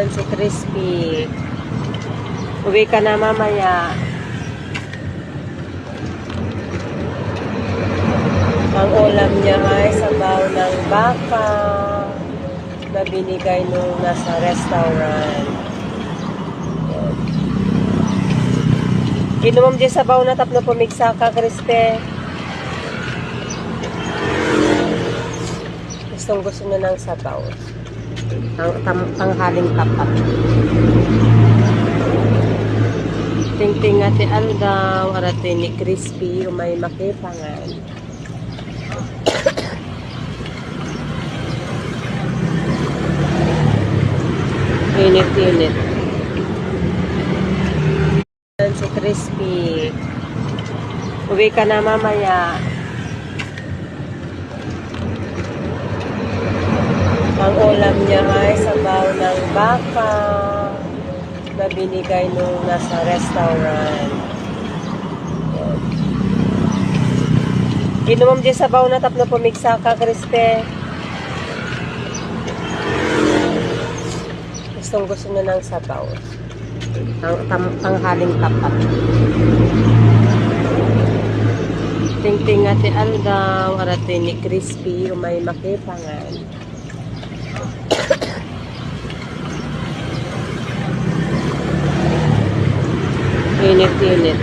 Si Crispy. Uwi ka na mamaya. Ang ulam niya ay sabaw ng baka na binigay nung nasa restaurant. Inuman din sabaw na tapno pumigsa ka, Crispy. Gustong gusto na ng sabaw. Tanghaling tapat. Tingting ate Aldaw, arate ni Crispy, umay makipangan. Init-init. Si Crispy. Uwi ka na mamaya. Ang ulam niya ay sabaw ng baka na binigay nung nasa restaurant. Inuman din sabaw na tapno pumigsa ka, Crispy. Gustong gusto na ng sabaw. Tanghaling tapat. Tingting ate Aldaw, arate ni Crispy, umay makipangan. Init-init.